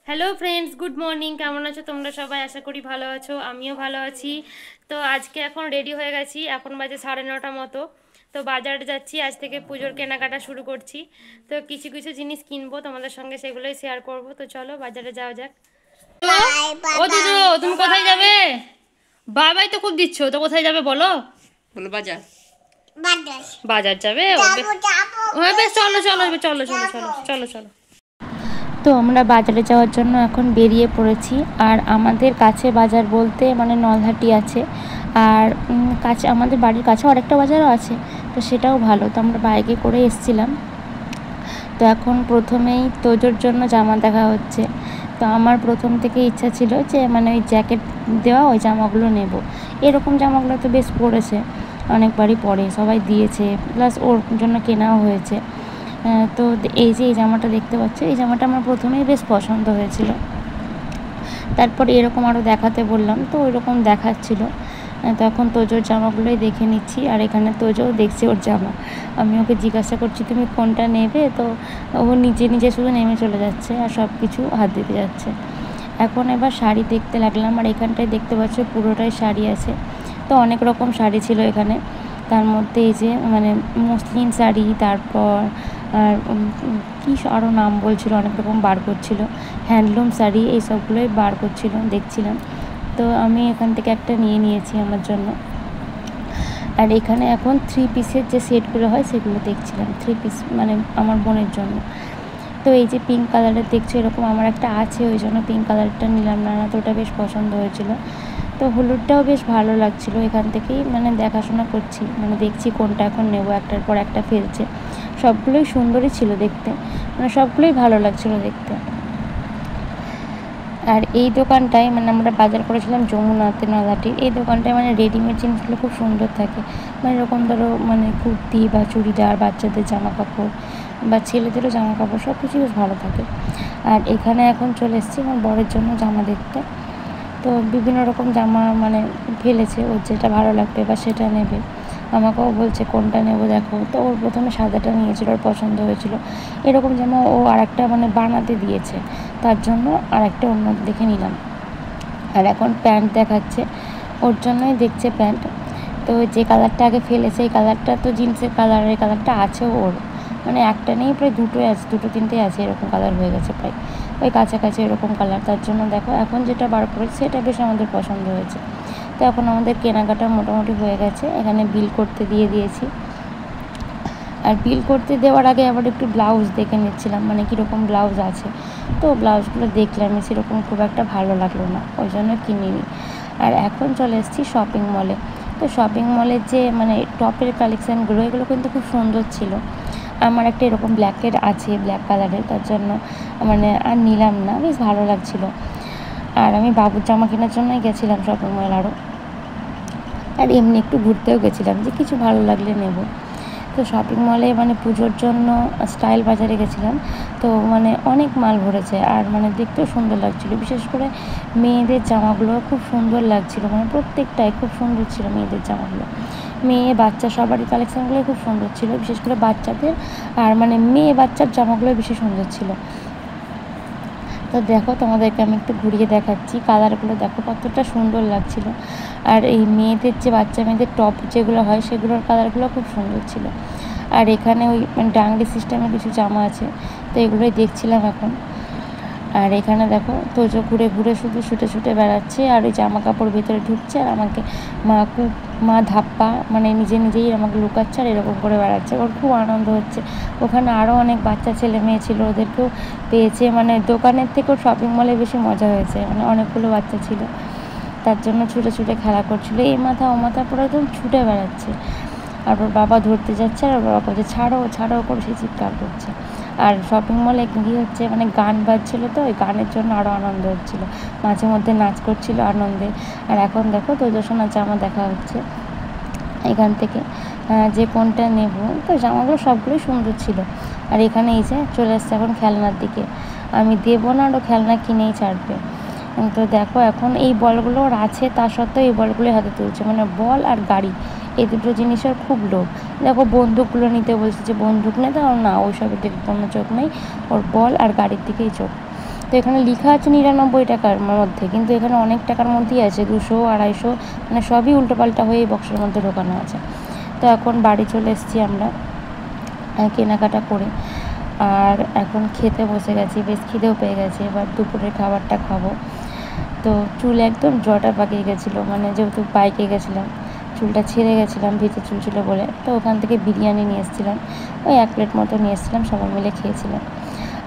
Hello friends, good morning. কেমন আছো তোমরা সবাই? আশা করি ভালো আছো, আমিও ভালো আছি। তো আজকে এখন রেডি হয়ে গেছি, এখন বাজে 9:30 মতো। তো বাজারে যাচ্ছি, আজ থেকে পুজোর কেনাকাটা শুরু করছি। তো কিছু কিছু জিনিস কিনবো, তোমাদের সঙ্গে সেগুলোই শেয়ার করব। তো চলো বাজারে যাওয়া যাক। ও দুদু, তুমি কোথায় যাবে? বাবাই তো খুব দিচ্ছ, তো কোথায় যাবে বলো? বলো বাজার। বাজার যাবে? হ্যাঁ বেশ, চলো চলো চলো চলো চলো চলো চলো। তো আমরা বাজারে যাওয়ার জন্য এখন বেরিয়ে পড়েছি। আর আমাদের কাছে বাজার বলতে মানে নলহাটি আছে, আর কাছে আমাদের বাড়ির কাছে আরেকটা বাজারও আছে, তো সেটাও ভালো। তো আমরা বাইকে করে এসেছিলাম। তো এখন প্রথমেই তোজোর জন্য জামা দেখা হচ্ছে। তো আমার প্রথম থেকে ইচ্ছা ছিল যে মানে ওই জ্যাকেট দেওয়া ওই জামাগুলো নেব। এরকম জামাগুলো তো বেশ পড়েছে, অনেকবারই পরে সবাই দিয়েছে, প্লাস ওর জন্য কেনাও হয়েছে। তো এই যে এই জামাটা দেখতে পাচ্ছ, এই জামাটা আমার প্রথমেই বেশ পছন্দ হয়েছিল। তারপর এরকম আরও দেখাতে বললাম, তো ওইরকম দেখাচ্ছিল। তখন তোজোর জামাগুলোই দেখে নিচ্ছি, আর এখানে তোজোও দেখছে ওর জামা। আমি ওকে জিজ্ঞাসা করছি তুমি কোনটা নেবে, তো ও নিজে নিজে শুধু নেমে চলে যাচ্ছে আর সব কিছু হাত দিতে যাচ্ছে। এখন এবার শাড়ি দেখতে লাগলাম, আর এখানটায় দেখতে পাচ্ছ পুরোটাই শাড়ি আছে। তো অনেক রকম শাড়ি ছিল এখানে, তার মধ্যে এই যে মানে মসলিন শাড়ি, তারপর আর কী আরও নাম বলছিল, অনেক রকম বার করছিল, হ্যান্ডলুম শাড়ি, এই সবগুলোই বার করছিল, দেখছিলাম। তো আমি এখান থেকে একটা নিয়ে নিয়েছি আমার জন্য। আর এখানে এখন 3 পিসের যে সেটগুলো হয় সেগুলো দেখছিলাম, 3 পিস মানে আমার বোনের জন্য। তো এই যে পিঙ্ক কালারের দেখছো, এরকম আমার একটা আছে, ওই জন্য পিঙ্ক কালারটা নিলাম না, তো ওটা বেশ পছন্দ হয়েছিল। তো হলুদটাও বেশ ভালো লাগছিলো, এখান থেকেই মানে দেখাশোনা করছি, মানে দেখছি কোনটা এখন নেব, একটার পর একটা ফেলছে। সবগুলোই সুন্দরই ছিল দেখতে, মানে সবগুলোই ভালো লাগছিলো দেখতে। আর এই দোকানটায় মানে আমরা বাজার করেছিলাম যমুনাতে, নলহাটির। এই দোকানটায় মানে রেডিমেড জিনিসগুলো খুব সুন্দর থাকে, মানে এরকম ধরো মানে কুর্তি বা চুড়িদার, বাচ্চাদের জামা কাপড় বা ছেলেদেরও জামা কাপড়, সব কিছু বেশ ভালো থাকে। আর এখানে এখন চলে এসেছি আমার বরের জন্য জামা দেখতে। তো বিভিন্ন রকম জামা মানে ফেলেছে, ওর যেটা ভালো লাগবে বা সেটা নেবে। আমাকেও বলছে কোনটা নেব দেখো। তো ওর প্রথমে সাদাটা নিয়েছিল, ওর পছন্দ হয়েছিল। এরকম জামা ও আরেকটা মানে বানাতে দিয়েছে, তার জন্য আরেকটা অন্য দেখে নিলাম। আর এখন প্যান্ট দেখাচ্ছে, ওর জন্যই দেখছে প্যান্ট। তো যে কালারটা আগে ফেলেছে, এই কালারটা তো জিন্সের কালার, এই কালারটা আছে ওর, মানে একটা নেই, প্রায় দুটোই আছে, দুটো তিনটেই আছে, এরকম কালার হয়ে গেছে প্রায় ওই কাছাকাছি এরকম কালার। তার জন্য দেখো এখন যেটা বার করেছে সেটা বেশ আমাদের পছন্দ হয়েছে। তো এখন আমাদের কেনাকাটা মোটামুটি হয়ে গেছে, এখানে বিল করতে দিয়ে দিয়েছি। আর বিল করতে দেওয়ার আগে আবার একটু ব্লাউজ দেখে নিচ্ছিলাম, মানে কীরকম ব্লাউজ আছে। তো ব্লাউজগুলো দেখলামই, সেরকম খুব একটা ভালো লাগলো না, ওই জন্য কিনিনি। আর এখন চলে এসেছি শপিং মলে। তো শপিং মলের যে মানে টপের কালেকশানগুলো, এগুলো কিন্তু খুব সুন্দর ছিল। আমার একটা এরকম ব্ল্যাকের আছে, ব্ল্যাক কালারের, তার জন্য মানে আর নিলাম না, বেশ ভালো লাগছিলো। আর আমি বাবুর জামা কেনার জন্যই গেছিলাম শপিং মল আরও, আর এমনি একটু ঘুরতেও গেছিলাম যে কিছু ভালো লাগলে নেব। তো শপিং মলে মানে পুজোর জন্য স্টাইল বাজারে গেছিলাম, তো মানে অনেক মাল ভরেছে, আর মানে দেখতেও সুন্দর লাগছিলো। বিশেষ করে মেয়েদের জামাগুলো খুব সুন্দর লাগছিলো, মানে প্রত্যেকটাই খুব সুন্দর ছিল মেয়েদের জামাগুলো। মেয়ে বাচ্চা সবারই কালেকশানগুলোই খুব সুন্দর ছিল, বিশেষ করে বাচ্চাদের আর মানে মেয়ে বাচ্চার জামাগুলো বেশি সুন্দর ছিল। তো দেখো তোমাদেরকে আমি একটু ঘুরিয়ে দেখাচ্ছি, কালারগুলো দেখো কতটা সুন্দর লাগছিলো। আর এই মেয়েদের যে বাচ্চা মেয়েদের টপ যেগুলো হয় সেগুলোর কালারগুলো খুব সুন্দর ছিল। আর এখানে ওই মানে ডাংরি সিস্টেমের কিছু জামা আছে, তো এগুলোই দেখছিলাম এখন। আর এখানে দেখো তোজো ঘুরে ঘুরে শুধু ছুটে ছুটে বেড়াচ্ছে, আর ওই জামা কাপড় ভিতরে ঢুকছে, আর আমাকে মা ধাপ্পা মানে নিজে নিজেই আমাকে লুকাচ্ছে, আর এরকম করে বেড়াচ্ছে, ওর খুব আনন্দ হচ্ছে। ওখানে আরও অনেক বাচ্চা ছেলে মেয়ে ছিল, ওদেরকেও পেয়েছে, মানে দোকানের থেকেও শপিং মলে বেশি মজা হয়েছে, মানে অনেকগুলো বাচ্চা ছিল, তার জন্য ছুটে ছুটে খেলা করছিলো, এই মাথা ও মাথা পুরো একদম ছুটে বেড়াচ্ছে। আর ওর বাবা ধরতে যাচ্ছে, আর ওর বাবা বলছে ছাড়ো ছাড়ো করে সে চিৎকার করছে। আর শপিং মলে কী হচ্ছে মানে গান বাজছিলো, তো ওই গানের জন্য আরও আনন্দ হচ্ছিলো, মাঝে মধ্যে নাচ করছিলো আনন্দে। আর এখন দেখো তোজসোনার জামা দেখা হচ্ছে এখান থেকে, যে কোনটা নেব। তো জামাগুলো সবগুলোই সুন্দর ছিল। আর এখানে এই যে চলে আসছে এখন খেলনার দিকে, আমি দেবো না, আরও খেলনা কিনেই ছাড়বে। তো দেখো এখন এই বলগুলো ওর আছে, তা সত্ত্বেও এই বলগুলোই হাতে তুলছে, মানে বল আর গাড়ি, এই দুটো জিনিসের খুব লোভ। দেখো বন্দুকগুলো নিতে বলছে, যে বন্দুক নিয়ে দাও, না ওইসবের দিকে কোনো চোখ নেই, ওর বল আর গাড়ির দিকেই চোখ। তো এখানে লেখা আছে 99 টাকার মধ্যে, কিন্তু এখানে অনেক টাকার মধ্যেই আছে, 200, 250, মানে সবই উল্টোপাল্টা হয়ে এই বক্সের মধ্যে ঢোকানো আছে। তো এখন বাড়ি চলে এসেছি আমরা কেনাকাটা করে, আর এখন খেতে বসে গেছি, বেশ খিদেও পেয়ে গেছে। এবার দুপুরের খাবারটা খাবো। তো চুল একদম জটা পাকিয়ে গেছিলো, মানে যেহেতু বাইকে গেছিলাম, চুলটা ছেড়ে গেছিলাম ভিজে চুল ছিল বলে। তো ওখান থেকে বিরিয়ানি নিয়ে এসেছিলাম, ওই 1 প্লেট মতো নিয়ে এসেছিলাম, সবাই মিলে খেয়েছিলাম।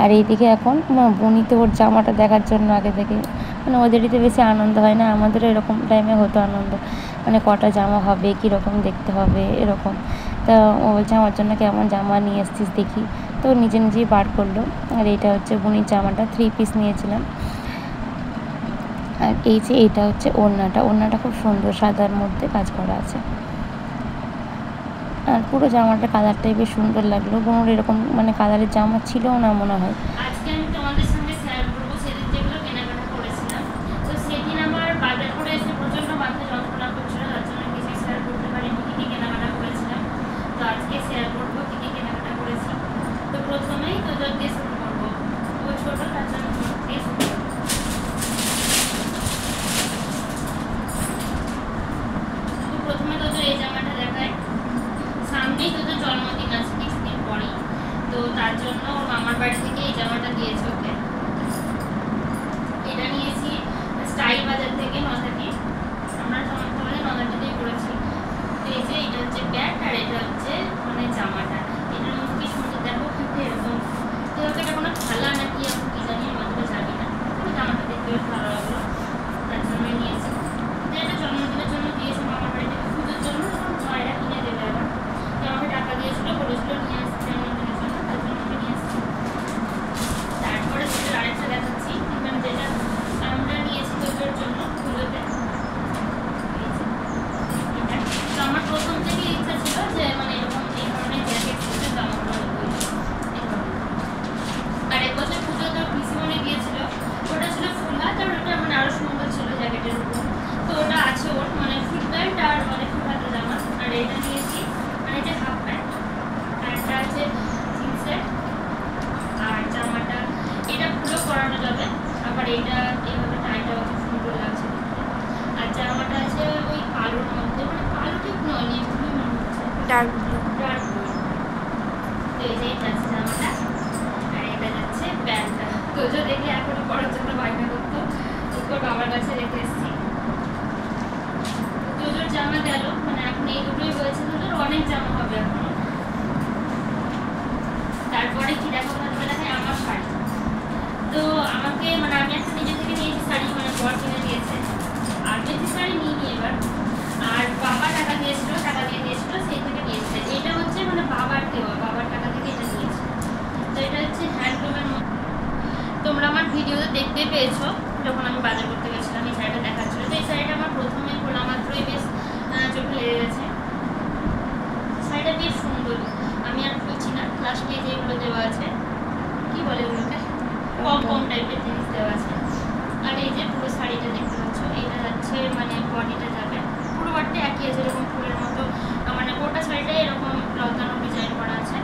আর এইদিকে এখন বনি তো ওর জামাটা দেখার জন্য আগে থেকে, মানে ওদেরই বেশি আনন্দ হয় না, আমাদেরও এরকম টাইমে হতো আনন্দ, মানে কটা জামা হবে, কীরকম দেখতে হবে এরকম। তা ও বলছে আমার জন্য কেমন জামা নিয়ে এসছিস দেখি, তো নিজে নিজেই বার করলো। আর এইটা হচ্ছে বনির জামাটা, 3 পিস নিয়েছিলাম। আর এই যে এইটা হচ্ছে ওড়নাটা খুব সুন্দর, সাদার মধ্যে কাজ করা আছে। আর পুরো জামাটা কালারটাই বেশ সুন্দর লাগলো। বোনের এরকম মানে কালারের জামা ছিলও না মনে হয়। আজকে আমি তোমাদের সঙ্গে শেয়ার করবো সেদিন যেগুলো কেনাকাটা করেছিলাম। তো সেদিন আমার বাজার করে এসে প্রচণ্ড মাথা যন্ত্রণা করছিল, তার জন্য কিছু শেয়ার করতে পারিনি কী কী কেনাকাটা করেছিলাম। তো আজকে শেয়ার করবো কী কী কেনাকাটা করেছি। তো প্রথমেই তোদের দিয়ে শুরু করবো, ও ছোটো তার জন্য দিয়ে শুরু করবো। তো প্রথমে তোদের এই জামাটা দেখায়, সামনেই তোদের জন্মদিন আছে কিছুদিন পরেই, তো তার জন্য ওর মামার বাড়ি থেকে এই জামাটা দিয়েছে ওকে। এটা নিয়েছি স্টাইল বাজার থেকে, নদাটি, আমরা সমাজে নদাটিতেই করেছি। তো এই যে এটা হচ্ছে প্যান্ট, আর এটা হচ্ছে মানে জামাটা, এটার মধ্যে কি সুন্দর দেখো, কিন্তু এরকম তো এটা কোনো খেলা নাকি এখন কি জানি, আমি তো জানি না। তো জামাটা দেখতে বেশ ভালো লাগলো, তার জন্য নিয়েছি। তো এটা জন্মদিনের জন্য দিয়েছে মামার বাড়ি থেকে, পুজোর জন্য মায়েরা কিনে দেবে। আবার তো আমাকে টাকা দিয়েছিল, বলেছিল নিয়ে আসছি জন্মদিনের জন্য, তার জন্য আমি নিয়ে আসছি। তারপরে সেটা আরেকটা দেখাচ্ছি, মানে যেটা আমরা নিয়েছি তোদের জন্য পুজোতে। এটা তো আমার প্রথম থেকে ইচ্ছা ছিল যে মানে এরকম এই ধরনের জ্যাকেট ছিল, জামাগুলো আর এক বছর পুজোতে পিসিমণি দিয়েছিল, ওটা ছিল ফুল হাত, আর ওটা মানে আরো সুন্দর ছিল জ্যাকেটের উপর। তো ওটা আছে ওর, মানে ফুল প্যান্ট আর মানে ফুল হাতে জামা। আর এটা নিয়েছি মানে যে হাফ প্যান্ট, আর একটা আছে জিন্সের। আর জামাটা এটা পুরো পরানো যাবে, আবার এটা এইভাবে টাইটা খুব সুন্দর লাগছে দেখতে। আর জামাটা আছে ওই কালোর মধ্যে, মানে কালো ঠিক নয়, নেভি মনে হচ্ছে, ডার্ক ব্লু। তো এই যে এটা আছে জামাটা, আর এটা যাচ্ছে প্যান্টটা। তোজো দেখে এখনো পরার জন্য বায়না করতো, ওর বাবার কাছে রেখে এসেছি। তোজোর জামা গেল, মানে এখন এই দুটোই হয়েছে, তোজোর অনেক জামা হবে এখনো। তারপরে কি দেখো দেখায় আমার শাড়ি। তো আমাকে মানে আমি একটা নিজে থেকে নিয়েছি শাড়ি, মানে বর কিনে দিয়েছে, আর বেশি শাড়ি নিইনি এবার। আর বাবা টাকা দিয়েছিল, টাকা দিয়ে দিয়েছিল, সেই থেকে নিয়েছে। এটা হচ্ছে মানে বাবার দেওয়া, বাবার টাকা থেকে এটা নিয়েছে। তো এটা হচ্ছে হ্যান্ডলুমের মধ্যে, তোমরা আমার ভিডিওতে দেখতে পেয়েছো যখন আমি বাজার করতে গেছিলাম, এই শাড়িটা দেখাচ্ছিল। তো এই শাড়িটা আমার প্রথমে খোলা মাত্রই বেশ চোখে লেগে গেছে। শাড়িটা বেশ সুন্দর, আমি আর খুলছি না, লাস্টে যেগুলো দেওয়া আছে কি বলে ওগুলোকে, কম টাইপের জিনিস দেওয়া আছে। আর এই যে পুরো শাড়িটা দেখতে পাচ্ছ, এটা যাচ্ছে মানে বডিটা যাবে পুরো বডিটা একই আছে, এরকম ফুলের মতো, মানে গোটা শাড়িটাই এরকম লতানো ডিজাইন করা আছে।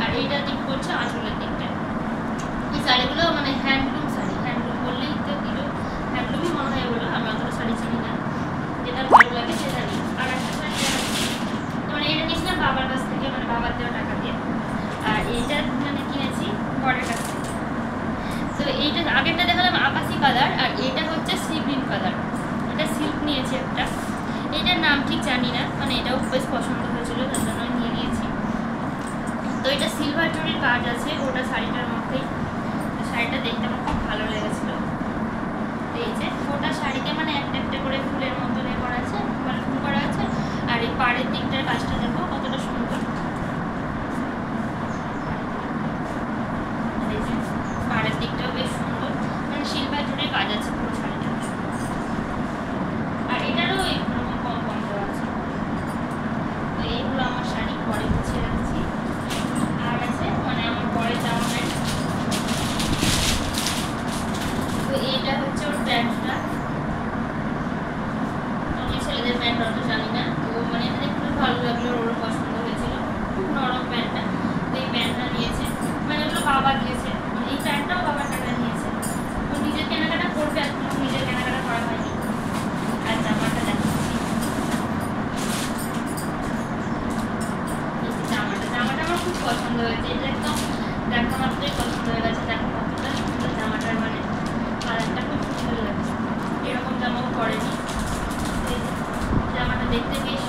আর এইটা দিক করছে আঁচলের দিকটা। এই শাড়িগুলো মানে হ্যান্ডলুম শাড়ি, হ্যান্ডলুম বললেই তো দিল, হ্যান্ডলুমই মনে হয় এগুলো, আমি অতটা শাড়ি চিনি না, যেটা ভালো লাগে সেটা নিই। আর একটা শাড়ি মানে এটা নিয়েছিলাম বাবার কাছ থেকে, মানে বাবার দেওয়া টাকা দিয়ে। আর এইটা মানে কিনেছি বরের কাছ থেকে। তো এইটা আগেরটা পছন্দ হয়েছে, এটা একদম দেখা মাত্রই পছন্দ হয়ে গেছে। দেখো কতটা সুন্দর জামাটার মানে কালারটা খুব সুন্দর লাগছে, এরকম জামাও পরেনি। জামাটা দেখতে বেশ